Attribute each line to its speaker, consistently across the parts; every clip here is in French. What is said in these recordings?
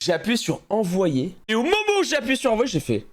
Speaker 1: J'ai appuyé sur envoyer. Et au moment où j'ai appuyé sur envoyer, j'ai fait...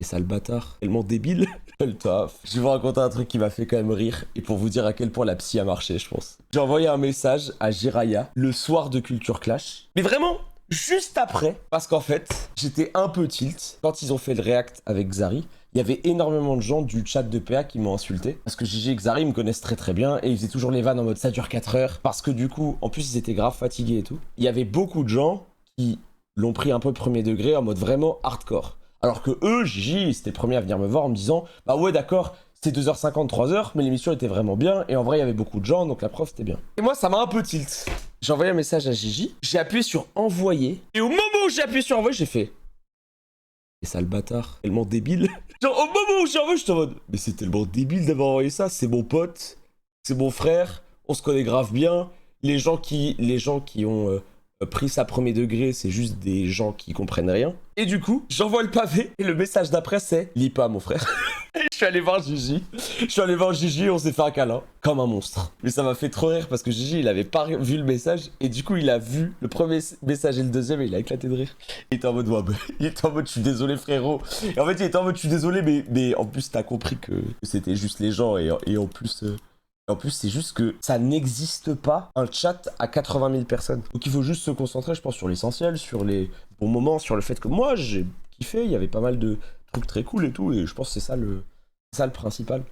Speaker 1: Et ça le bâtard, tellement débile. Le taf. Je vais vous raconter un truc qui m'a fait quand même rire. Et pour vous dire à quel point la psy a marché, je pense. J'ai envoyé un message à Jiraya le soir de Culture Clash. Mais vraiment, juste après. Parce qu'en fait, j'étais un peu tilt. Quand ils ont fait le react avec Xari, il y avait énormément de gens du chat de PA qui m'ont insulté. Parce que Gigi et Xari me connaissent très très bien. Et ils faisaient toujours les vannes en mode ça dure 4 heures. Parce que du coup, en plus, ils étaient grave fatigués et tout. Il y avait beaucoup de gens qui l'ont pris un peu premier degré en mode vraiment hardcore. Alors que eux, Gigi, c'était le premier à venir me voir en me disant « Bah ouais, d'accord, c'était 2h50, 3h, mais l'émission était vraiment bien, et en vrai, il y avait beaucoup de gens, donc la preuve, c'était bien. » Et moi, ça m'a un peu tilt. J'ai envoyé un message à Gigi, j'ai appuyé sur « Envoyer », et au moment où j'ai appuyé sur « Envoyer », j'ai fait « Et ça, le bâtard, tellement débile. » Genre, au moment où j'ai envoyé, j'étais en mode « Mais c'est tellement débile d'avoir envoyé ça, c'est mon pote, c'est mon frère, on se connaît grave bien, les gens qui ont... pris ça premier degré, c'est juste des gens qui comprennent rien. Et du coup, j'envoie le pavé et le message d'après c'est « Lis pas mon frère ». Et je suis allé voir Gigi, on s'est fait un câlin, comme un monstre. Mais ça m'a fait trop rire parce que Gigi, il avait pas vu le message et du coup, il a vu le premier message et le deuxième et il a éclaté de rire. Il était en mode, ouais, bah, il était en mode, je suis désolé frérot. Et en fait, il était en mode, je suis désolé, mais en plus, t'as compris que c'était juste les gens et en plus... En plus, c'est juste que ça n'existe pas un chat à 80 000 personnes. Donc il faut juste se concentrer, je pense, sur l'essentiel, sur les bons moments, sur le fait que moi, j'ai kiffé, il y avait pas mal de trucs très cool et tout, et je pense que c'est ça le principal.